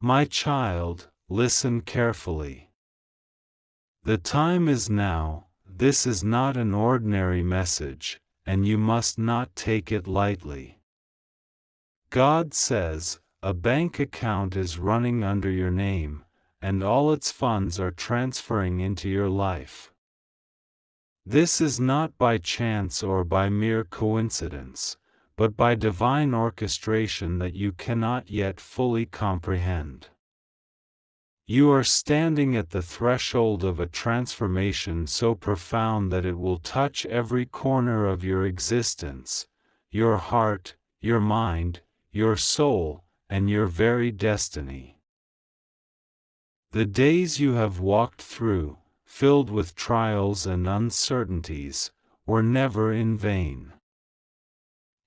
My child, listen carefully. The time is now. This is not an ordinary message, and you must not take it lightly. God says, a bank account is running under your name, and all its funds are transferring into your life. This is not by chance or by mere coincidence, but by divine orchestration that you cannot yet fully comprehend. You are standing at the threshold of a transformation so profound that it will touch every corner of your existence, your heart, your mind, your soul, and your very destiny. The days you have walked through, filled with trials and uncertainties, were never in vain.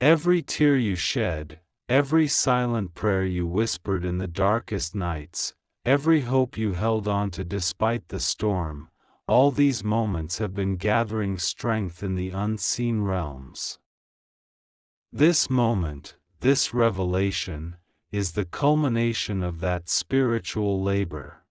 Every tear you shed, every silent prayer you whispered in the darkest nights, every hope you held on to despite the storm, all these moments have been gathering strength in the unseen realms. This moment, this revelation, is the culmination of that spiritual labor.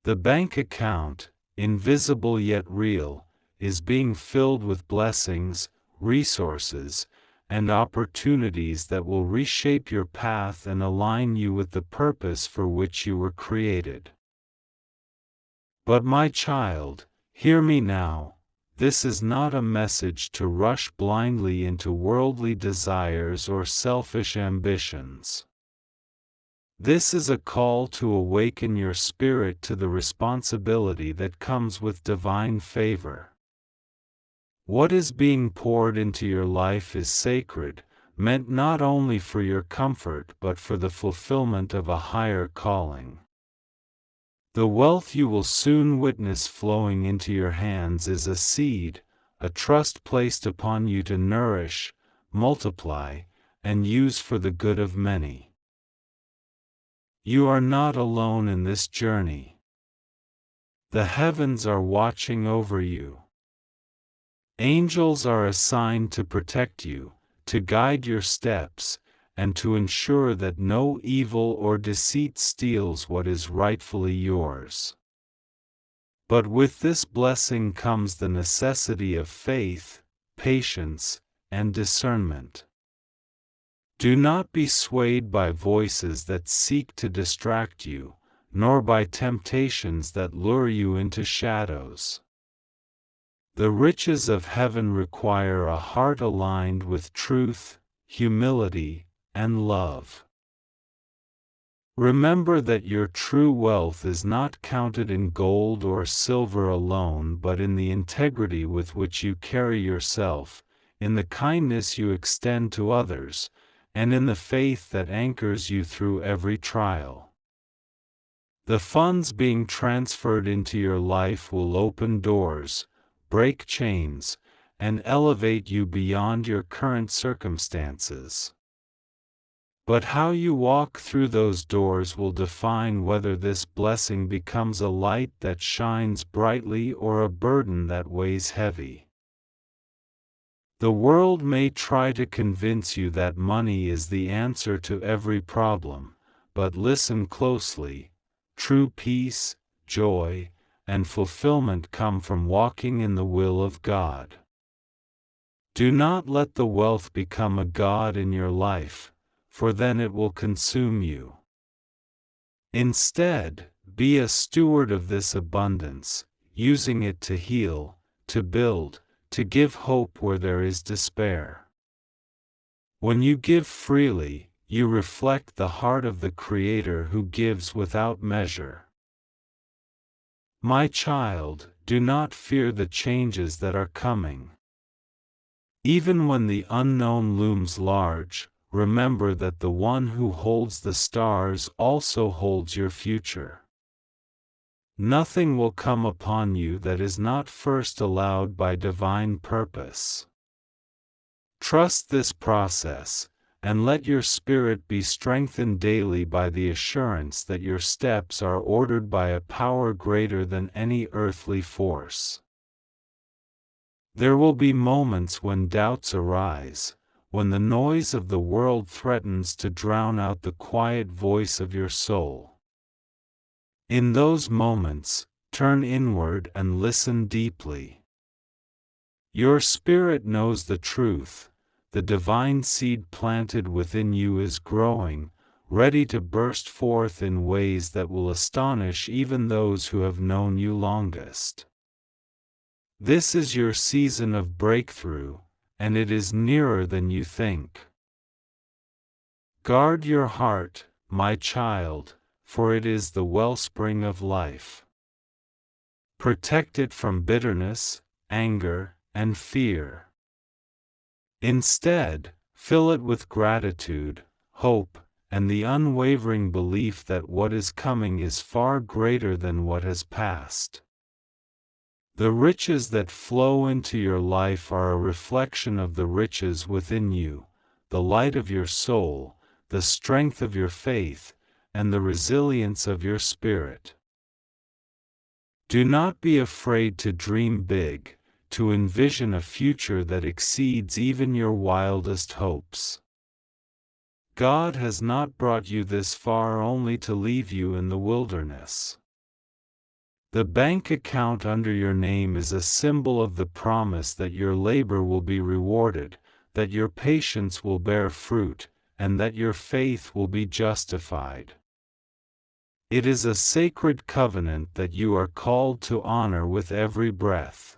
The bank account, invisible yet real, is being filled with blessings, resources, and opportunities that will reshape your path and align you with the purpose for which you were created. But my child, hear me now. This is not a message to rush blindly into worldly desires or selfish ambitions. This is a call to awaken your spirit to the responsibility that comes with divine favor. What is being poured into your life is sacred, meant not only for your comfort but for the fulfillment of a higher calling. The wealth you will soon witness flowing into your hands is a seed, a trust placed upon you to nourish, multiply, and use for the good of many. You are not alone in this journey. The heavens are watching over you. Angels are assigned to protect you, to guide your steps, and to ensure that no evil or deceit steals what is rightfully yours. But with this blessing comes the necessity of faith, patience, and discernment. Do not be swayed by voices that seek to distract you, nor by temptations that lure you into shadows. The riches of heaven require a heart aligned with truth, humility, and love. Remember that your true wealth is not counted in gold or silver alone but in the integrity with which you carry yourself, in the kindness you extend to others, and in the faith that anchors you through every trial. The funds being transferred into your life will open doors, break chains, and elevate you beyond your current circumstances. But how you walk through those doors will define whether this blessing becomes a light that shines brightly or a burden that weighs heavy. The world may try to convince you that money is the answer to every problem, but listen closely. True peace, joy, and fulfillment come from walking in the will of God. Do not let the wealth become a god in your life, for then it will consume you. Instead, be a steward of this abundance, using it to heal, to build, to give hope where there is despair. When you give freely, you reflect the heart of the Creator who gives without measure. My child, do not fear the changes that are coming. Even when the unknown looms large, remember that the one who holds the stars also holds your future. Nothing will come upon you that is not first allowed by divine purpose. Trust this process, and let your spirit be strengthened daily by the assurance that your steps are ordered by a power greater than any earthly force. There will be moments when doubts arise, when the noise of the world threatens to drown out the quiet voice of your soul. In those moments, turn inward and listen deeply. Your spirit knows the truth. The divine seed planted within you is growing, ready to burst forth in ways that will astonish even those who have known you longest. This is your season of breakthrough, and it is nearer than you think. Guard your heart, my child, for it is the wellspring of life. Protect it from bitterness, anger, and fear. Instead, fill it with gratitude, hope, and the unwavering belief that what is coming is far greater than what has passed. The riches that flow into your life are a reflection of the riches within you, the light of your soul, the strength of your faith, and the resilience of your spirit. Do not be afraid to dream big, to envision a future that exceeds even your wildest hopes. God has not brought you this far only to leave you in the wilderness. The bank account under your name is a symbol of the promise that your labor will be rewarded, that your patience will bear fruit, and that your faith will be justified. It is a sacred covenant that you are called to honor with every breath.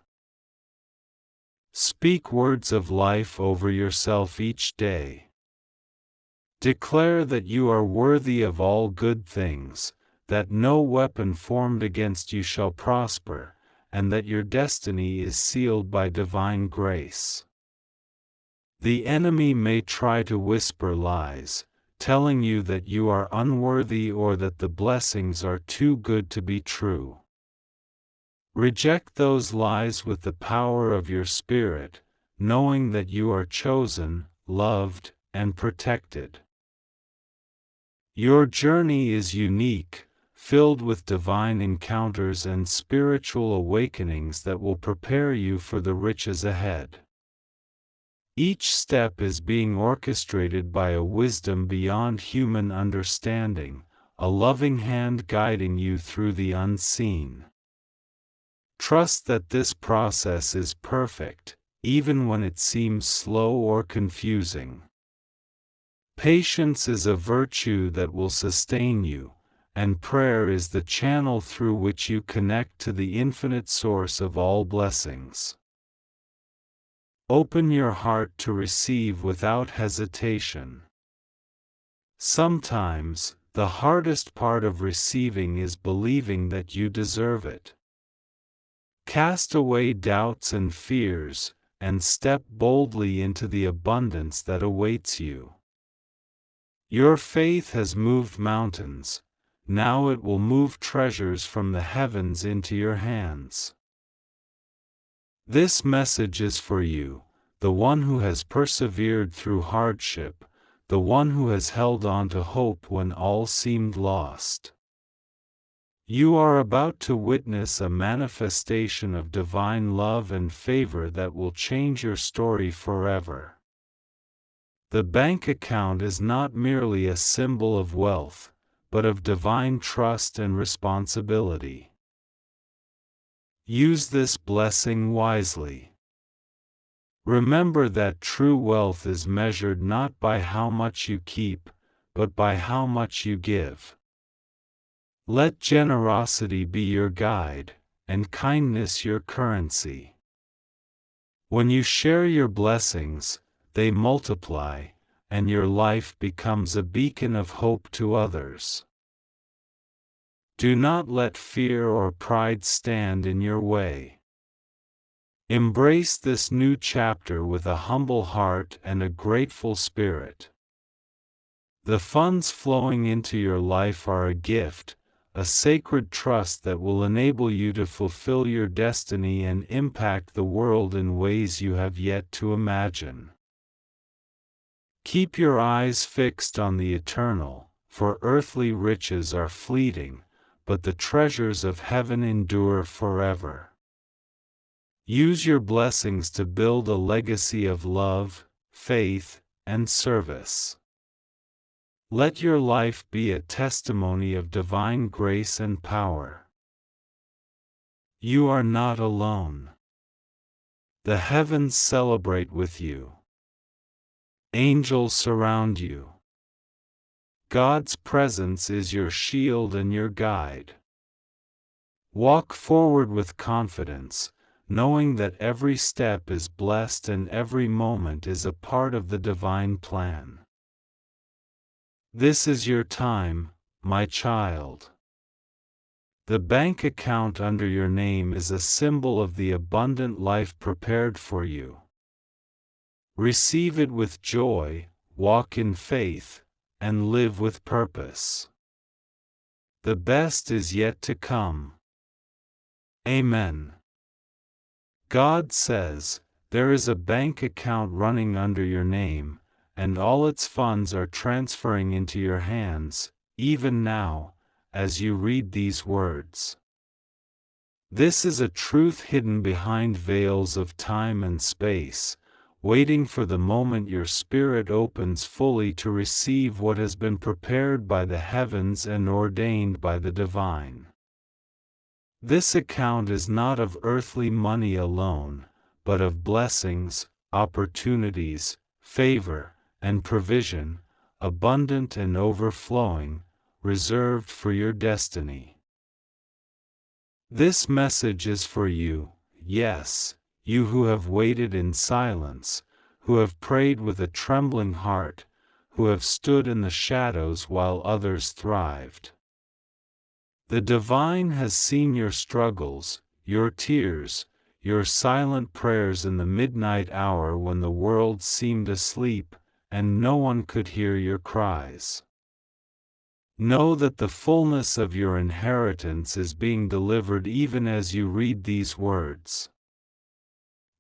Speak words of life over yourself each day. Declare that you are worthy of all good things, that no weapon formed against you shall prosper, and that your destiny is sealed by divine grace. The enemy may try to whisper lies, telling you that you are unworthy or that the blessings are too good to be true. Reject those lies with the power of your spirit, knowing that you are chosen, loved, and protected. Your journey is unique, filled with divine encounters and spiritual awakenings that will prepare you for the riches ahead. Each step is being orchestrated by a wisdom beyond human understanding, a loving hand guiding you through the unseen. Trust that this process is perfect, even when it seems slow or confusing. Patience is a virtue that will sustain you, and prayer is the channel through which you connect to the infinite source of all blessings. Open your heart to receive without hesitation. Sometimes, the hardest part of receiving is believing that you deserve it. Cast away doubts and fears, and step boldly into the abundance that awaits you. Your faith has moved mountains. Now it will move treasures from the heavens into your hands. This message is for you, the one who has persevered through hardship, the one who has held on to hope when all seemed lost. You are about to witness a manifestation of divine love and favor that will change your story forever. The bank account is not merely a symbol of wealth, but of divine trust and responsibility. Use this blessing wisely. Remember that true wealth is measured not by how much you keep, but by how much you give. Let generosity be your guide, and kindness your currency. When you share your blessings, they multiply, and your life becomes a beacon of hope to others. Do not let fear or pride stand in your way. Embrace this new chapter with a humble heart and a grateful spirit. The funds flowing into your life are a gift, a sacred trust that will enable you to fulfill your destiny and impact the world in ways you have yet to imagine. Keep your eyes fixed on the eternal, for earthly riches are fleeting, but the treasures of heaven endure forever. Use your blessings to build a legacy of love, faith, and service. Let your life be a testimony of divine grace and power. You are not alone. The heavens celebrate with you. Angels surround you. God's presence is your shield and your guide. Walk forward with confidence, knowing that every step is blessed and every moment is a part of the divine plan. This is your time, my child. The bank account under your name is a symbol of the abundant life prepared for you. Receive it with joy, walk in faith, and live with purpose. The best is yet to come. Amen. God says, there is a bank account running under your name, and all its funds are transferring into your hands, even now, as you read these words. This is a truth hidden behind veils of time and space, waiting for the moment your spirit opens fully to receive what has been prepared by the heavens and ordained by the divine. This account is not of earthly money alone, but of blessings, opportunities, favor, and provision, abundant and overflowing, reserved for your destiny. This message is for you, yes, you who have waited in silence, who have prayed with a trembling heart, who have stood in the shadows while others thrived. The divine has seen your struggles, your tears, your silent prayers in the midnight hour when the world seemed asleep, and no one could hear your cries. Know that the fullness of your inheritance is being delivered even as you read these words.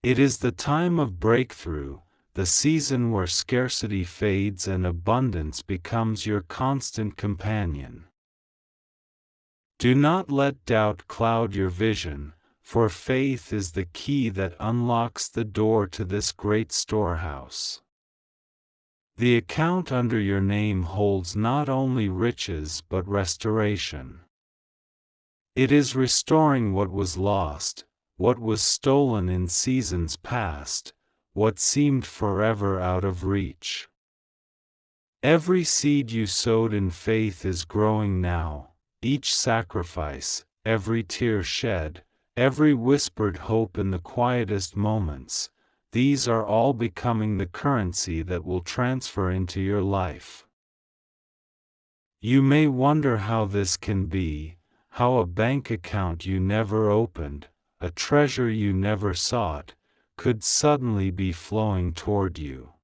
It is the time of breakthrough, the season where scarcity fades and abundance becomes your constant companion. Do not let doubt cloud your vision, for faith is the key that unlocks the door to this great storehouse. The account under your name holds not only riches but restoration. It is restoring what was lost, what was stolen in seasons past, what seemed forever out of reach. Every seed you sowed in faith is growing now. Each sacrifice, every tear shed, every whispered hope in the quietest moments, these are all becoming the currency that will transfer into your life. You may wonder how this can be, how a bank account you never opened, a treasure you never sought, could suddenly be flowing toward you.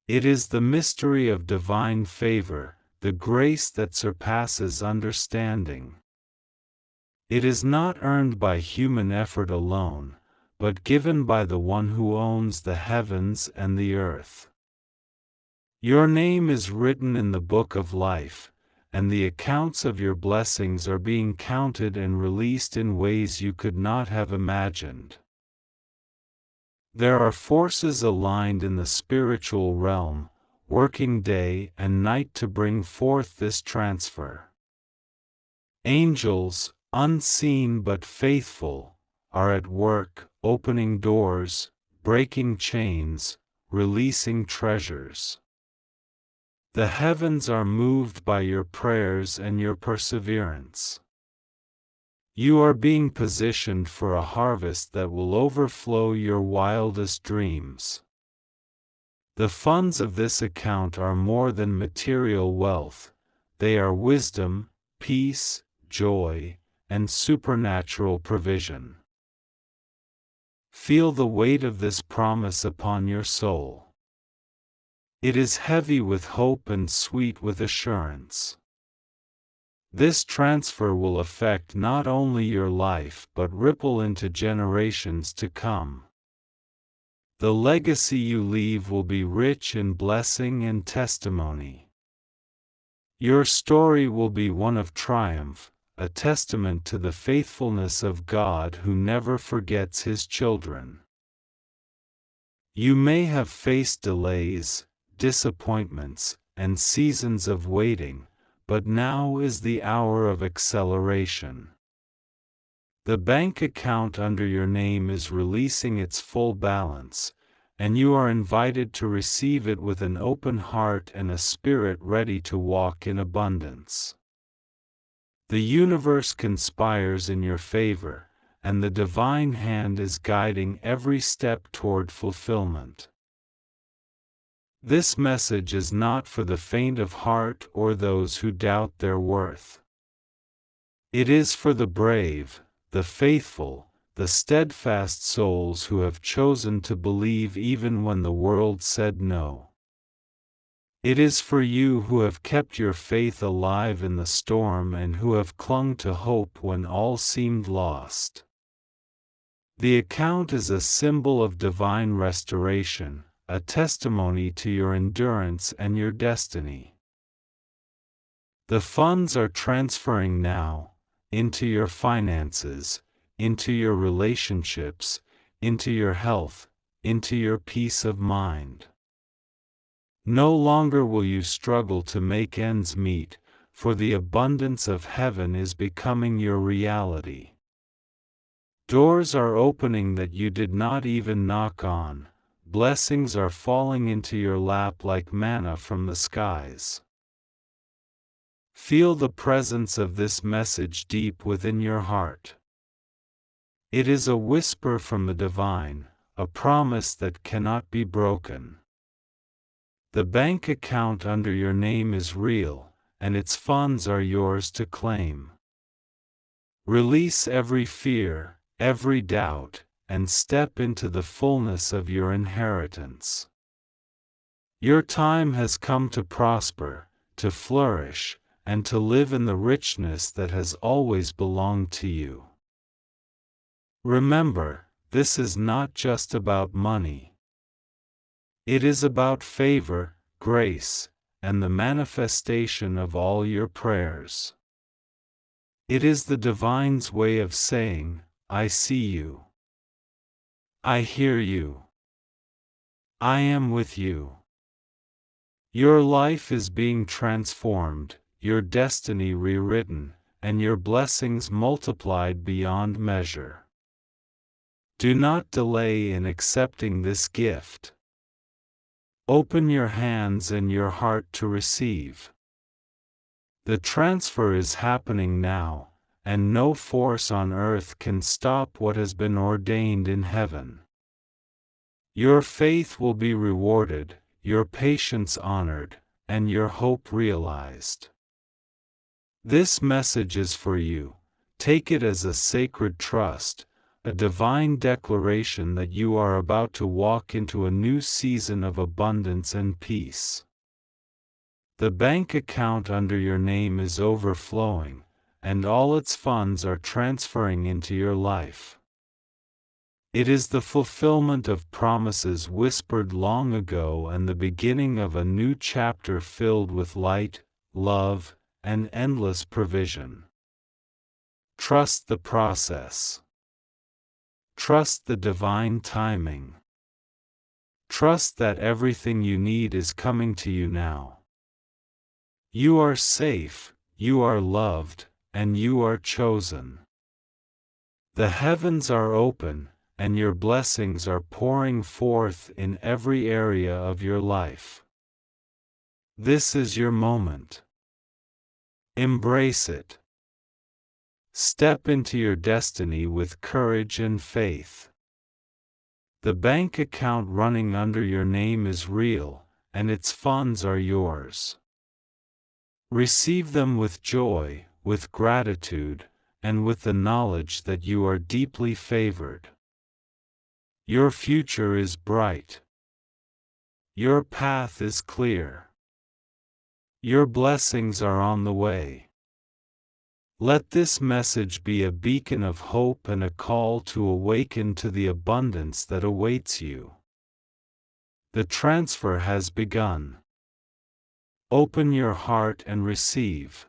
It is the mystery of divine favor, the grace that surpasses understanding. It is not earned by human effort alone, but given by the one who owns the heavens and the earth. Your name is written in the book of life, and the accounts of your blessings are being counted and released in ways you could not have imagined. There are forces aligned in the spiritual realm, working day and night to bring forth this transfer. Angels, unseen but faithful, are at work, opening doors, breaking chains, releasing treasures. The heavens are moved by your prayers and your perseverance. You are being positioned for a harvest that will overflow your wildest dreams. The funds of this account are more than material wealth, they are wisdom, peace, joy, and supernatural provision. Feel the weight of this promise upon your soul. It is heavy with hope and sweet with assurance. This transfer will affect not only your life but ripple into generations to come. The legacy you leave will be rich in blessing and testimony. Your story will be one of triumph, a testament to the faithfulness of God who never forgets His children. You may have faced delays, disappointments, and seasons of waiting, but now is the hour of acceleration. The bank account under your name is releasing its full balance, and you are invited to receive it with an open heart and a spirit ready to walk in abundance. The universe conspires in your favor, and the divine hand is guiding every step toward fulfillment. This message is not for the faint of heart or those who doubt their worth. It is for the brave, the faithful, the steadfast souls who have chosen to believe even when the world said no. It is for you who have kept your faith alive in the storm and who have clung to hope when all seemed lost. The account is a symbol of divine restoration, a testimony to your endurance and your destiny. The funds are transferring now, into your finances, into your relationships, into your health, into your peace of mind. No longer will you struggle to make ends meet, for the abundance of heaven is becoming your reality. Doors are opening that you did not even knock on, blessings are falling into your lap like manna from the skies. Feel the presence of this message deep within your heart. It is a whisper from the divine, a promise that cannot be broken. The bank account under your name is real, and its funds are yours to claim. Release every fear, every doubt, and step into the fullness of your inheritance. Your time has come to prosper, to flourish, and to live in the richness that has always belonged to you. Remember, this is not just about money. It is about favor, grace, and the manifestation of all your prayers. It is the divine's way of saying, I see you. I hear you. I am with you. Your life is being transformed, your destiny rewritten, and your blessings multiplied beyond measure. Do not delay in accepting this gift. Open your hands and your heart to receive. The transfer is happening now, and no force on earth can stop what has been ordained in heaven. Your faith will be rewarded, your patience honored, and your hope realized. This message is for you. Take it as a sacred trust, a divine declaration that you are about to walk into a new season of abundance and peace. The bank account under your name is overflowing, and all its funds are transferring into your life. It is the fulfillment of promises whispered long ago and the beginning of a new chapter filled with light, love, and endless provision. Trust the process. Trust the divine timing. Trust that everything you need is coming to you now. You are safe, you are loved, and you are chosen. The heavens are open, and your blessings are pouring forth in every area of your life. This is your moment. Embrace it. Step into your destiny with courage and faith. The bank account running under your name is real, and its funds are yours. Receive them with joy, with gratitude, and with the knowledge that you are deeply favored. Your future is bright. Your path is clear. Your blessings are on the way. Let this message be a beacon of hope and a call to awaken to the abundance that awaits you. The transfer has begun. Open your heart and receive.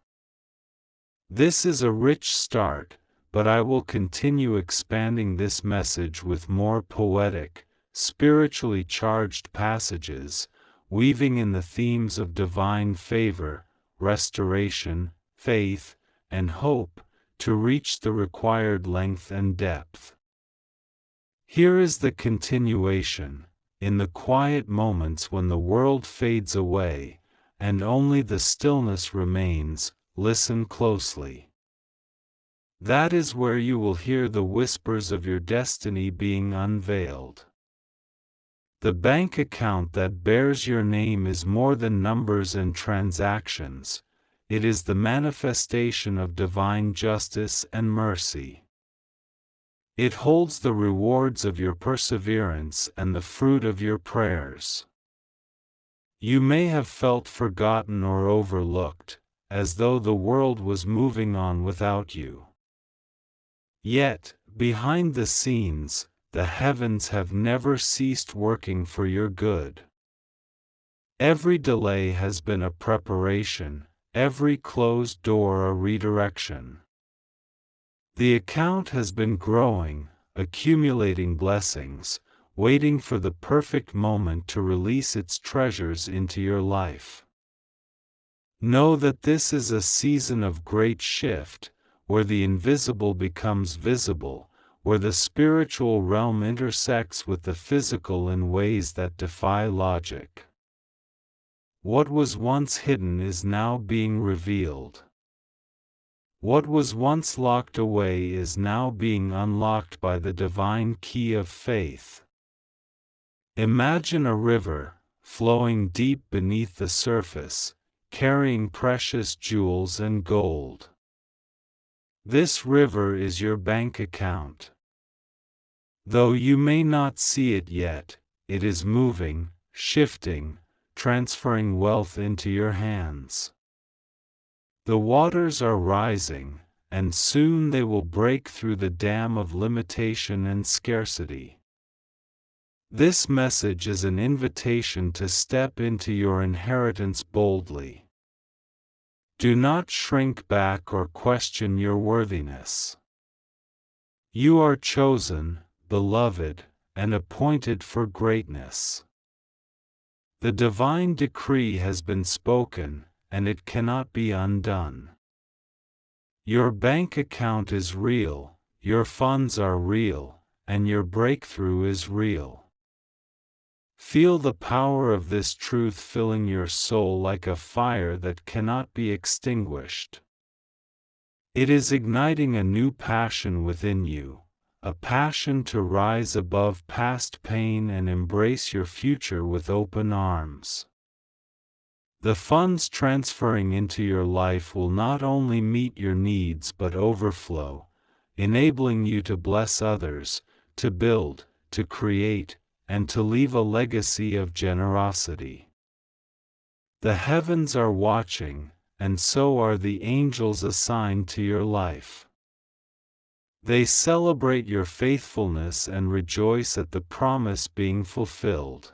This is a rich start, but I will continue expanding this message with more poetic, spiritually charged passages, weaving in the themes of divine favor, restoration, faith, and hope, to reach the required length and depth. Here is the continuation: in the quiet moments when the world fades away, and only the stillness remains, listen closely. That is where you will hear the whispers of your destiny being unveiled. The bank account that bears your name is more than numbers and transactions. It is the manifestation of divine justice and mercy. It holds the rewards of your perseverance and the fruit of your prayers. You may have felt forgotten or overlooked, as though the world was moving on without you. Yet, behind the scenes, the heavens have never ceased working for your good. Every delay has been a preparation, every closed door a redirection. The account has been growing, accumulating blessings, waiting for the perfect moment to release its treasures into your life. Know that this is a season of great shift, where the invisible becomes visible, where the spiritual realm intersects with the physical in ways that defy logic. What was once hidden is now being revealed. What was once locked away is now being unlocked by the divine key of faith. Imagine a river, flowing deep beneath the surface, carrying precious jewels and gold. This river is your bank account. Though you may not see it yet, it is moving, shifting, transferring wealth into your hands. The waters are rising, and soon they will break through the dam of limitation and scarcity. This message is an invitation to step into your inheritance boldly. Do not shrink back or question your worthiness. You are chosen, beloved, and appointed for greatness. The divine decree has been spoken, and it cannot be undone. Your bank account is real, your funds are real, and your breakthrough is real. Feel the power of this truth filling your soul like a fire that cannot be extinguished. It is igniting a new passion within you, a passion to rise above past pain and embrace your future with open arms. The funds transferring into your life will not only meet your needs but overflow, enabling you to bless others, to build, to create, and to leave a legacy of generosity. The heavens are watching, and so are the angels assigned to your life. They celebrate your faithfulness and rejoice at the promise being fulfilled.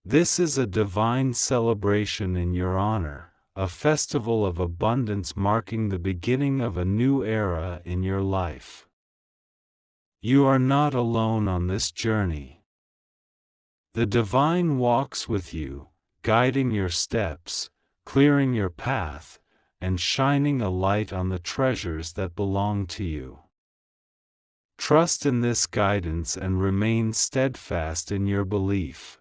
This is a divine celebration in your honor, a festival of abundance marking the beginning of a new era in your life. You are not alone on this journey. The divine walks with you, guiding your steps, clearing your path, and shining a light on the treasures that belong to you. Trust in this guidance and remain steadfast in your belief.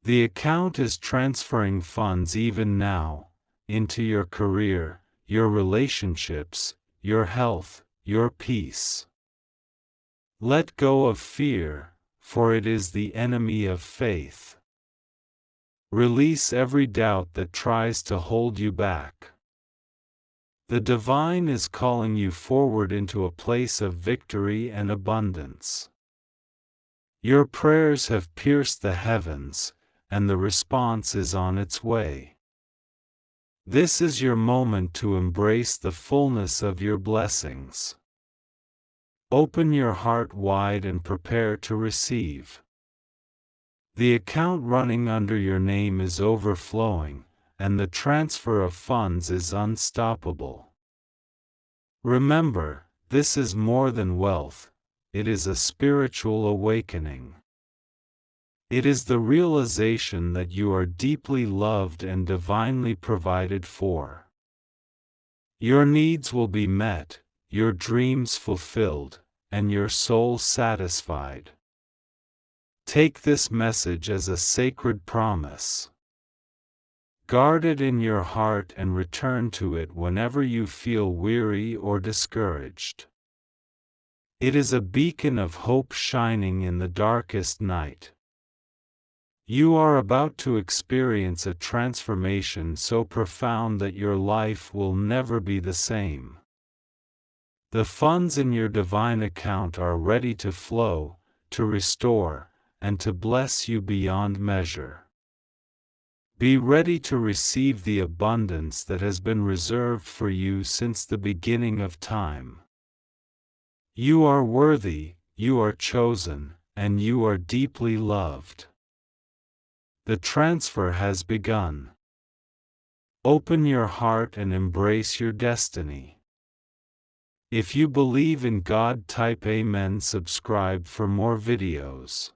The account is transferring funds even now, into your career, your relationships, your health, your peace. Let go of fear, for it is the enemy of faith. Release every doubt that tries to hold you back. The divine is calling you forward into a place of victory and abundance. Your prayers have pierced the heavens, and the response is on its way. This is your moment to embrace the fullness of your blessings. Open your heart wide and prepare to receive. The account running under your name is overflowing, and the transfer of funds is unstoppable. Remember, this is more than wealth, it is a spiritual awakening. It is the realization that you are deeply loved and divinely provided for. Your needs will be met, your dreams fulfilled, and your soul satisfied. Take this message as a sacred promise. Guard it in your heart and return to it whenever you feel weary or discouraged. It is a beacon of hope shining in the darkest night. You are about to experience a transformation so profound that your life will never be the same. The funds in your divine account are ready to flow, to restore, and to bless you beyond measure. Be ready to receive the abundance that has been reserved for you since the beginning of time. You are worthy, you are chosen, and you are deeply loved. The transfer has begun. Open your heart and embrace your destiny. If you believe in God, type Amen. Subscribe for more videos.